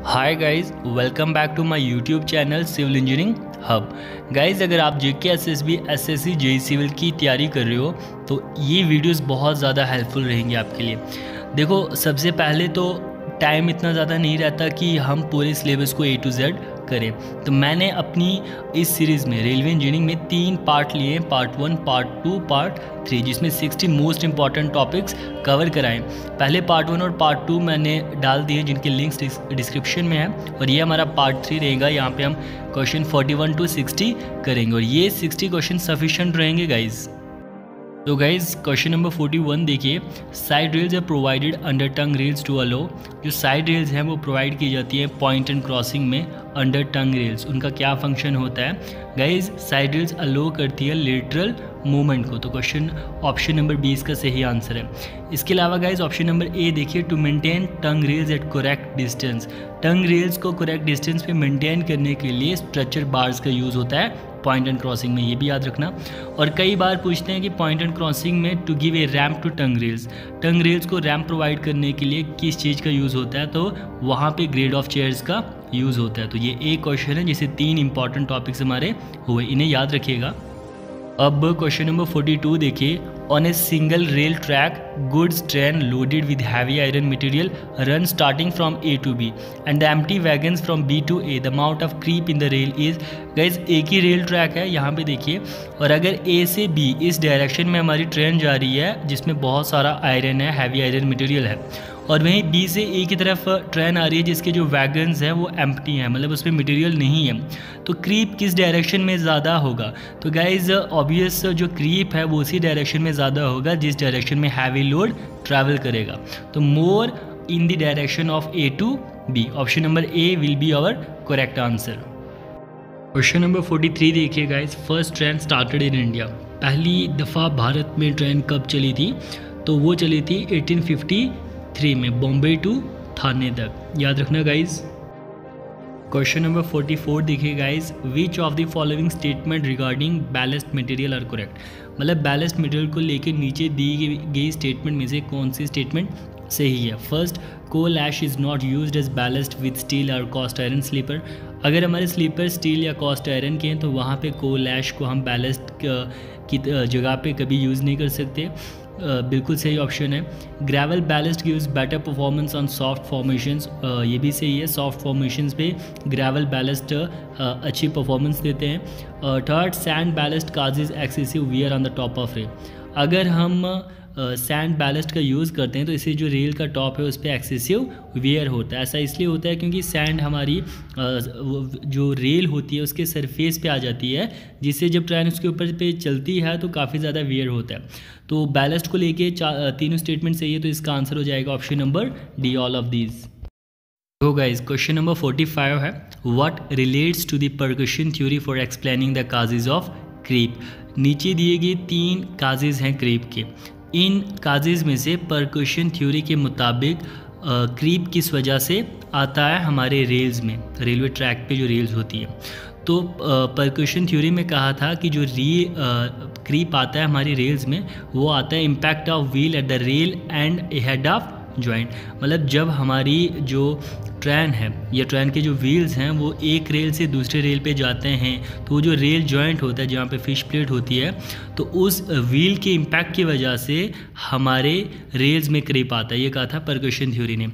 Hi guys, welcome back to my YouTube channel civil engineering hub. Guys, अगर आप JK SSB SSC JE civil की तैयारी कर रहे हो तो ये वीडियोस बहुत ज़्यादा हेल्पफुल रहेंगे आपके लिए। देखो, सबसे पहले तो टाइम इतना ज़्यादा नहीं रहता कि हम पूरे सिलेबस को A to Z करें। तो मैंने अपनी इस सीरीज़ में रेलवे इंजीनियरिंग में 3 पार्ट लिए हैं, पार्ट 1, पार्ट 2, पार्ट 3, जिसमें 60 मोस्ट इंपॉर्टेंट टॉपिक्स कवर कराएं। पहले पार्ट 1 और पार्ट 2 मैंने डाल दिए, जिनके लिंक्स डिस्क्रिप्शन में है, और ये हमारा पार्ट 3 रहेगा। यहाँ पे हम क्वेश्चन 41 to 60 करेंगे और ये 60 क्वेश्चन सफिशिएंट रहेंगे गाइज। तो गाइज, क्वेश्चन नंबर 41 देखिए, side rails are provided under tongue rails to allow. जो साइड रेल्स हैं वो प्रोवाइड की जाती है पॉइंट एंड क्रॉसिंग में अंडर टंग रेल्स। उनका क्या फंक्शन होता है गाइज? साइड रेल्स अलो करती है लेटरल मूवमेंट को। तो क्वेश्चन ऑप्शन नंबर 20 का सही आंसर है। इसके अलावा गाइज, ऑप्शन नंबर ए देखिए, to maintain tongue rails at correct distance. Tongue rails को करेक्ट डिस्टेंस पे मेंटेन करने के लिए स्ट्रक्चर बार्स का यूज़ होता है पॉइंट एंड क्रॉसिंग में, ये भी याद रखना। और कई बार पूछते हैं कि पॉइंट एंड क्रॉसिंग में to give a ramp to tongue rails, tongue rails को रैम्प प्रोवाइड करने के लिए किस चीज़ का यूज़ होता है? तो वहाँ पे ग्रेड ऑफ चेयर्स का यूज़ होता है। तो ये एक क्वेश्चन है जिसे 3 इंपॉर्टेंट टॉपिक्स हमारे हुए, इन्हें याद रखिएगा। अब क्वेश्चन नंबर 42 देखिए, on a single rail track goods train loaded with heavy iron material run starting from A to B and the empty wagons from B to A, the amount of creep in the rail is. Guys, एक ही rail track है यहाँ पे देखिए, और अगर A से B इस डायरेक्शन में हमारी ट्रेन जा रही है जिसमें बहुत सारा आयरन है, हैवी आयरन मटेरियल है, और वहीं B से A की तरफ ट्रेन आ रही है जिसके जो वैगन्स हैं वो एम्प्टी हैं, मतलब उसमें मटेरियल नहीं है, तो क्रीप किस डायरेक्शन में ज़्यादा होगा? तो गाइज, ऑब्वियस जो क्रीप है वो उसी डायरेक्शन में ज़्यादा होगा जिस डायरेक्शन में हैवी लोड ट्रैवल करेगा। तो more in the direction of A to B। Option number A will be our correct answer. Question number 43 देखिए guys, first train started in India. पहली दफ़ा भारत में ट्रेन कब चली थी? तो वो चली थी 1853 में, बॉम्बे टू थाने तक, याद रखना गाइज। क्वेश्चन नंबर 44 देखिए guys, which of the following statement regarding ballast material are correct. मतलब बैलेस्ट मटेरियल को लेकर नीचे दी गई स्टेटमेंट में से कौन सी स्टेटमेंट सही है? First, coal ash is not used as ballast with steel और कास्ट आयरन स्लीपर। अगर हमारे स्लीपर स्टील या कास्ट आयरन के हैं तो वहाँ पे कोल ऐश को हम बैलेस्ट की जगह पे कभी यूज़ नहीं कर सकते। बिल्कुल सही ऑप्शन है। Gravel ballast gives better performance on soft formations, ये भी सही है। सॉफ्ट फॉर्मेशंस पे ग्रेवल बैलेस्ट अच्छी परफॉर्मेंस देते हैं। Third, sand ballast causes excessive wear on the top of rail. अगर हम सैंड बैलेस्ट का यूज़ करते हैं तो इससे जो रेल का टॉप है उस पर एक्सेसिव वियर होता है। ऐसा इसलिए होता है क्योंकि सैंड हमारी जो रेल होती है उसके सरफेस पे आ जाती है, जिससे जब ट्रेन उसके ऊपर पे चलती है तो काफ़ी ज़्यादा वियर होता है। तो बैलेस्ट को लेके तीनों स्टेटमेंट सही है, तो इसका आंसर हो जाएगा option number D, all of these. तो गाइज, क्वेश्चन नंबर 45 है, what relates to the percussion theory for explaining the causes of creep. नीचे दिए गए 3 काजेज हैं क्रीप के। इन काजेज में से परकशन थ्योरी के मुताबिक क्रीप किस वजह से आता है हमारे रेल्स में, रेलवे ट्रैक पे जो रेल्स होती है। तो परकशन थ्योरी में कहा था कि जो क्रीप आता है हमारी रेल्स में वो आता है impact of wheel at the rail and head of joint. मतलब जब हमारी जो ट्रेन है या ट्रेन के जो व्हील्स हैं वो एक रेल से दूसरे रेल पे जाते हैं, तो वो जो रेल जॉइंट होता है जहाँ पे फिश प्लेट होती है, तो उस व्हील के इम्पैक्ट की वजह से हमारे रेल्स में क्रीप आता है, ये कहा था परकशन थ्योरी ने।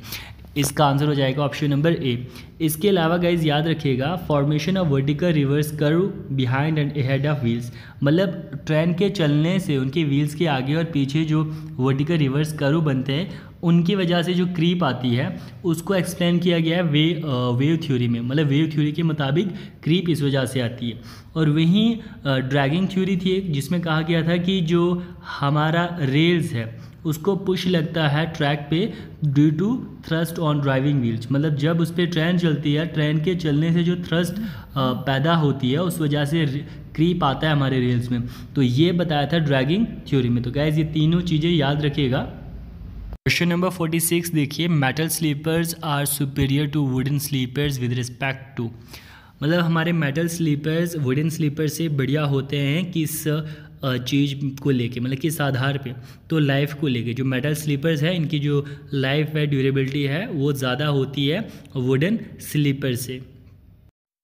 इसका आंसर हो जाएगा ऑप्शन नंबर ए। इसके अलावा गाइज याद रखिएगा, formation of vertical reverse curve behind and head of wheels. मतलब ट्रेन के चलने से उनके व्हील्स के आगे और पीछे जो वर्टिकल रिवर्स कर्व बनते हैं उनकी वजह से जो क्रीप आती है उसको एक्सप्लेन किया गया है वेव थ्योरी में। मतलब वेव थ्योरी के मुताबिक क्रीप इस वजह से आती है। और वहीं ड्रैगिंग थ्योरी थी एक, जिसमें कहा गया था कि जो हमारा रेल्स है उसको पुश लगता है ट्रैक पे due to thrust on driving wheels. मतलब जब उस पर ट्रेन चलती है, ट्रेन के चलने से जो थ्रस्ट पैदा होती है उस वजह से क्रीप आता है हमारे रेल्स में। तो ये बताया था ड्रैगिंग थ्योरी में। तो गाइस, ये तीनों चीज़ें याद रखिएगा। क्वेश्चन नंबर 46 देखिए, metal sleepers are superior to wooden sleepers with respect to. मतलब हमारे मेटल स्लीपर्स वुडन स्लीपर से बढ़िया होते हैं किस चीज़ को लेके, मतलब किस आधार पे, तो लाइफ को लेके। जो मेटल स्लीपर्स है इनकी जो लाइफ है, ड्यूरेबिलिटी है वो ज़्यादा होती है वुडन स्लीपर से।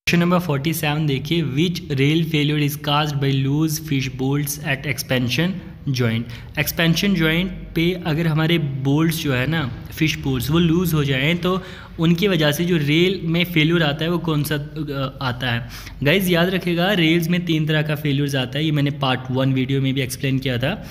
क्वेश्चन नंबर 47 देखिए, which rail failure is caused by loose fish bolts at expansion joint. Expansion joint पे अगर हमारे बोल्ट्स जो है ना, फिश बोल्ट्स, वो लूज़ हो जाएं तो उनकी वजह से जो रेल में फेल्यूर आता है वो कौन सा आता है। गाइज याद रखिएगा, रेल्स में 3 तरह का फेल्यूर्स आता है, ये मैंने पार्ट 1 वीडियो में भी एक्सप्लेन किया था।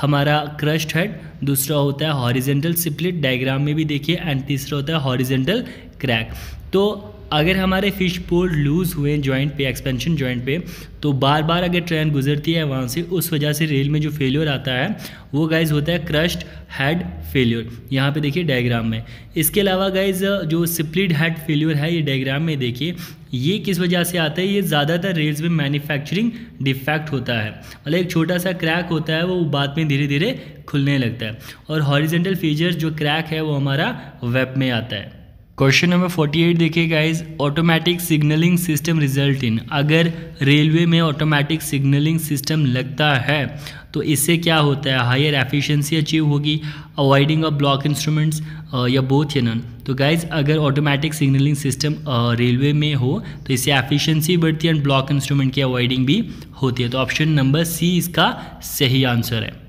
हमारा क्रस्ट हेड, दूसरा होता है हॉरिजेंटल स्प्लिट, डायग्राम में भी देखिए, एंड तीसरा होता है हॉरिजेंटल क्रैक। तो अगर हमारे फिश बोल्ट लूज़ हुए जॉइंट पे, एक्सपेंशन जॉइंट पे, तो बार बार अगर ट्रेन गुजरती है वहाँ से, उस वजह से रेल में जो फेल्योर आता है वो गाइज होता है क्रस्ट हेड फेल्योर। यहाँ पे देखिए डायग्राम में। इसके अलावा गाइज जो स्प्लिट हेड फेल्योर है, ये डायग्राम में देखिए, ये किस वजह से आता है, ये ज़्यादातर रेल्स में मैन्युफैक्चरिंग डिफेक्ट होता है, मतलब एक छोटा सा क्रैक होता है, वो बाद में धीरे धीरे खुलने लगता है। और हॉरिजेंटल फीचर्स जो क्रैक है वो हमारा वेब में आता है। क्वेश्चन नंबर 48 देखिए guys, automatic signalling system result in. अगर रेलवे में ऑटोमेटिक सिग्नलिंग सिस्टम लगता है तो इससे क्या होता है, हायर एफिशिएंसी अचीव होगी, अवॉइडिंग ऑफ ब्लॉक इंस्ट्रूमेंट्स, या बोथ या नन। तो गाइज अगर ऑटोमेटिक सिग्नलिंग सिस्टम रेलवे में हो तो इससे एफिशिएंसी बढ़ती है एंड ब्लॉक इंस्ट्रूमेंट की अवॉइडिंग भी होती है। तो ऑप्शन नंबर सी इसका सही आंसर है।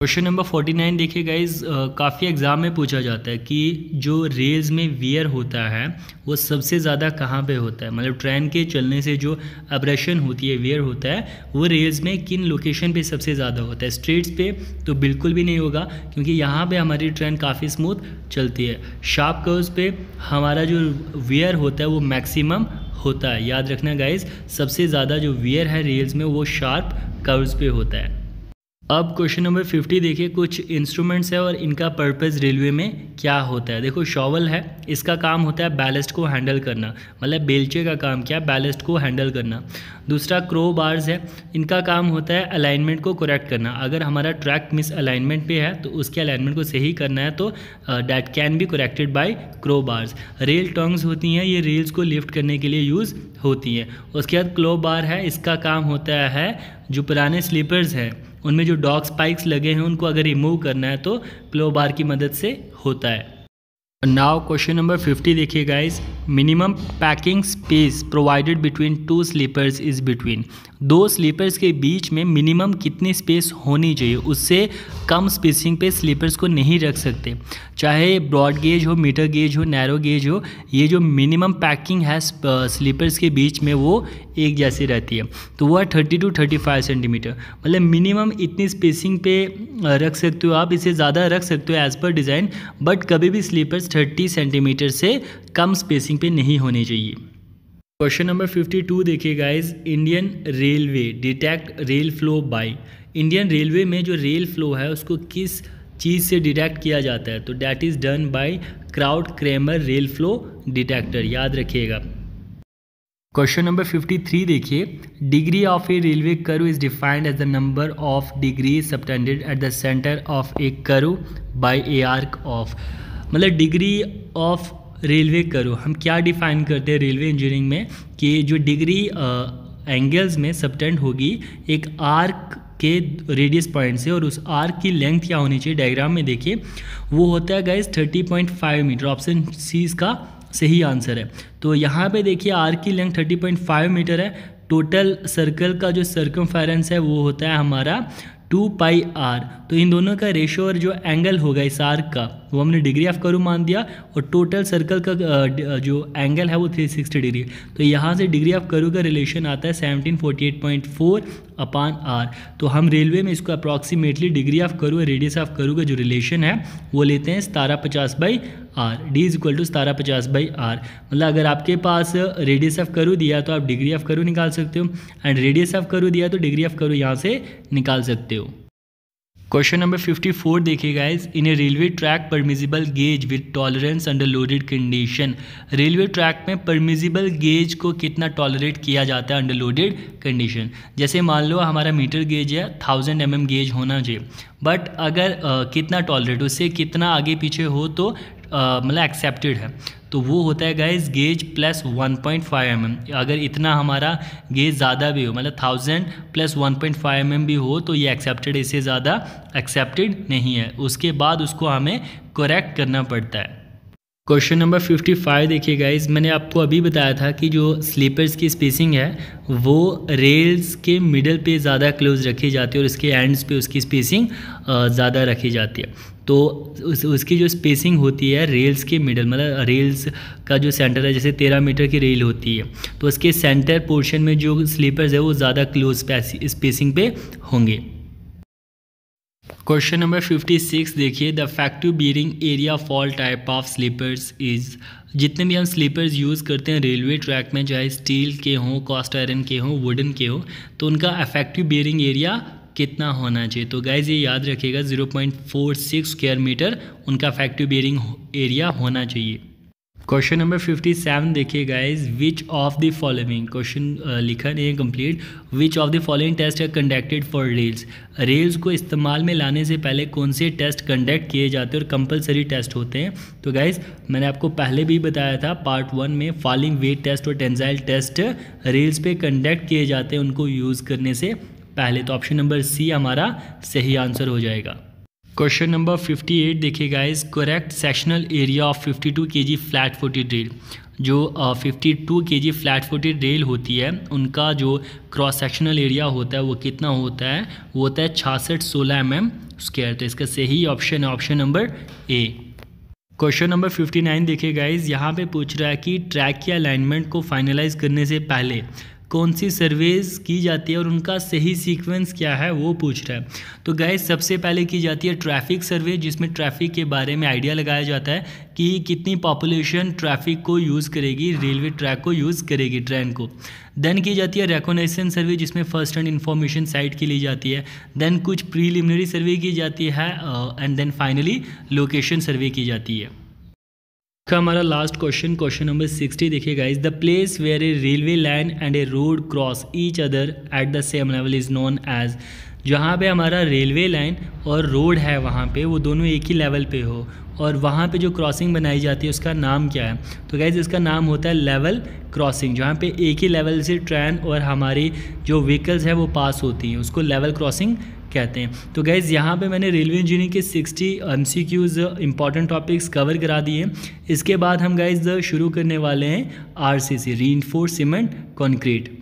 क्वेश्चन नंबर 49 देखिए गाइज, काफ़ी एग्ज़ाम में पूछा जाता है कि जो रेल्स में वियर होता है वो सबसे ज़्यादा कहाँ पे होता है, मतलब ट्रेन के चलने से जो अब्रेशन होती है, वियर होता है, वो रेल्स में किन लोकेशन पे सबसे ज़्यादा होता है। स्ट्रेट्स पे तो बिल्कुल भी नहीं होगा क्योंकि यहाँ पे हमारी ट्रेन काफ़ी स्मूथ चलती है। शार्प कर्व्स पे हमारा जो वियर होता है वो मैक्सिमम होता है। याद रखना गाइज, सबसे ज़्यादा जो वियर है रेल्स में वो शार्प कर्व्स पे होता है। अब क्वेश्चन नंबर 50 देखिए, कुछ इंस्ट्रूमेंट्स है और इनका पर्पस रेलवे में क्या होता है। देखो शॉवल है, इसका काम होता है बैलेस्ट को हैंडल करना, मतलब बेलचे का काम क्या, बैलेस्ट को हैंडल करना। दूसरा क्रो बार्स है, इनका काम होता है अलाइनमेंट को करेक्ट करना। अगर हमारा ट्रैक मिस अलाइनमेंट पे है तो उसके अलाइनमेंट को सही करना है तो that can be corrected bye crow bars. Rail tongues होती हैं, ये रेल्स को लिफ्ट करने के लिए यूज़ होती हैं। उसके बाद क्लो बार है, इसका काम होता है जो पुराने स्लीपर्स हैं उनमें जो डॉग स्पाइक्स लगे हैं उनको अगर रिमूव करना है तो क्लो बार की मदद से होता है। नाउ क्वेश्चन नंबर 50 देखिए guys, minimum packing space provided between 2 sleepers is between. 2 sleepers के बीच में मिनिमम कितनी स्पेस होनी चाहिए, उससे कम स्पेसिंग पे स्लीपर्स को नहीं रख सकते। चाहे ब्रॉड गेज हो, मीटर गेज हो, नैरो गेज हो, ये जो मिनिमम पैकिंग है स्लीपर्स के बीच में वो एक जैसी रहती है, तो वो है 30 to 35 सेंटीमीटर। मतलब मिनिमम इतनी स्पेसिंग पे रख सकते हो आप, इससे ज़्यादा रख सकते हो एज़ पर डिज़ाइन, बट कभी भी स्लीपर्स 30 सेंटीमीटर से कम स्पेसिंग पे नहीं होनी चाहिए। क्वेश्चन नंबर 52 देखिए guys, Indian railway detect rail flow bye. Indian railway में जो रेल फ्लो है उसको किस चीज़ से डिटेक्ट किया जाता है, तो that is done by Krautkramer rail flaw detector, याद रखिएगा। क्वेश्चन नंबर 53 देखिए, degree of a railway curve is defined as the number of degree subtended at the centre of a curve by a arc of. मतलब degree of railway curve हम क्या define करते हैं railway engineering में, कि जो degree angles में subtend होगी एक आर्क के रेडियस पॉइंट से, और उस आर्क की लेंथ क्या होनी चाहिए, डायग्राम में देखिए वो होता है गाइस 30.5 मीटर। ऑप्शन सी इसका सही आंसर है। तो यहाँ पे देखिए आर्क की लेंथ 30.5 मीटर है। टोटल सर्कल का जो सर्कमफेरेंस है वो होता है हमारा 2πr। तो इन दोनों का रेशो और जो एंगल होगा इस आर्क का वो हमने डिग्री ऑफ कर्व मान दिया, और टोटल सर्कल का जो एंगल है वो 360 डिग्री। तो यहाँ से डिग्री ऑफ कर्व का रिलेशन आता है 1748.4/r। तो हम रेलवे में इसको approximately degree of curve, radius of curve का जो रिलेशन है वो लेते हैं 1750/r। d = 1750/r। मतलब अगर आपके पास रेडियस ऑफ कर्व दिया तो आप डिग्री ऑफ कर्व निकाल सकते हो, एंड रेडियस ऑफ कर्व दिया तो डिग्री ऑफ कर्व यहाँ से निकाल सकते हो। क्वेश्चन नंबर 54 देखिए guys, in A railway track permissible gauge with tolerance under loaded condition. Railway track में परमिजिबल गेज को कितना टॉलरेट किया जाता है अंडर लोडेड कंडीशन। जैसे मान लो हमारा मीटर गेज है, 1000 mm गेज होना चाहिए, बट अगर कितना टॉलरेट, उससे कितना आगे पीछे हो तो मतलब एक्सेप्टेड है, तो वो होता है गाइज गेज प्लस 1.5 mm। अगर इतना हमारा गेज ज़्यादा भी हो, मतलब 1000 प्लस 1.5 mm भी हो, तो ये एक्सेप्टेड, इससे ज़्यादा एक्सेप्टेड नहीं है। उसके बाद उसको हमें करेक्ट करना पड़ता है। क्वेश्चन नंबर 55 देखिए गाइज, मैंने आपको अभी बताया था कि जो स्लीपर्स की स्पेसिंग है वो रेल्स के मिडल पे ज़्यादा क्लोज रखी जाती है और इसके एंड्स पे उसकी स्पेसिंग ज़्यादा रखी जाती है। तो उसकी जो स्पेसिंग होती है रेल्स के मिडल, मतलब रेल्स का जो सेंटर है, जैसे 13 मीटर की रेल होती है, तो उसके सेंटर पोर्शन में जो स्लीपर्स है वो ज़्यादा क्लोज स्पेसिंग पे होंगे। क्वेश्चन नंबर 56 देखिए, the effective bearing area fall type of sleepers is. जितने भी हम स्लीपर्स यूज़ करते हैं रेलवे ट्रैक में, चाहे स्टील के हों, कास्ट आयरन के हों, वुडन के हों, तो उनका इफेक्टिव बियरिंग एरिया कितना होना चाहिए। तो गाइज ये याद रखिएगा 0.46 स्क्वायर मीटर उनका इफेक्टिव बियरिंग एरिया होना चाहिए। क्वेश्चन नंबर 57 देखिए guys, which of the following, question लिखा नहीं है complete, which of the following test है कंडक्टेड फॉर रेल्स। रेल्स को इस्तेमाल में लाने से पहले कौन से टेस्ट कंडक्ट किए जाते हैं और कंपलसरी टेस्ट होते हैं। तो गाइज मैंने आपको पहले भी बताया था पार्ट 1 में, फॉलिंग वेट टेस्ट और टेंसाइल टेस्ट रेल्स पे कंडक्ट किए जाते हैं उनको यूज़ करने से पहले। तो ऑप्शन नंबर सी हमारा सही आंसर हो जाएगा। क्वेश्चन नंबर 58 देखिए guys, correct sectional area of 52 kg flat footed rail. जो 52 kg फ्लैट फुटेड रेल होती है उनका जो क्रॉस सेक्शनल एरिया होता है वो कितना होता है, वो होता है 6616 mm स्क्वायर। तो इसका सही ऑप्शन है ऑप्शन नंबर ए। क्वेश्चन नंबर 59 देखिए गाइज, यहाँ पे पूछ रहा है कि ट्रैक के अलाइनमेंट को फाइनलाइज करने से पहले कौन सी सर्वेज की जाती है और उनका सही सीक्वेंस क्या है वो पूछ रहा है। तो गाइस सबसे पहले की जाती है ट्रैफिक सर्वे, जिसमें ट्रैफिक के बारे में आइडिया लगाया जाता है कि कितनी पॉपुलेशन ट्रैफिक को यूज़ करेगी, रेलवे ट्रैक को यूज़ करेगी, ट्रेन को। देन की जाती है रिकॉग्निशन सर्वे, जिसमें फर्स्ट हैंड इन्फॉर्मेशन साइट की ली जाती है। देन कुछ प्रीलिमिनरी सर्वे की जाती है and then finally location survey की जाती है। हमारा लास्ट क्वेश्चन नंबर 60 देखिए guys, the place where a railway line and a road cross each other at the same level is known as. जहाँ पे हमारा रेलवे लाइन और रोड है वहाँ पे वो दोनों एक ही लेवल पे हो और वहाँ पे जो क्रॉसिंग बनाई जाती है उसका नाम क्या है। तो गाइस इसका नाम होता है लेवल क्रॉसिंग। जहाँ पे एक ही लेवल से ट्रेन और हमारी जो व्हीकल्स है वो पास होती हैं उसको लेवल क्रॉसिंग कहते हैं। तो गाइज़ यहाँ पे मैंने रेलवे इंजीनियरिंग के 60 MCQs इंपॉर्टेंट टॉपिक्स कवर करा दिए। इसके बाद हम गाइज़ शुरू करने वाले हैं RCC, रीइंफोर्स्ड सीमेंट कंक्रीट।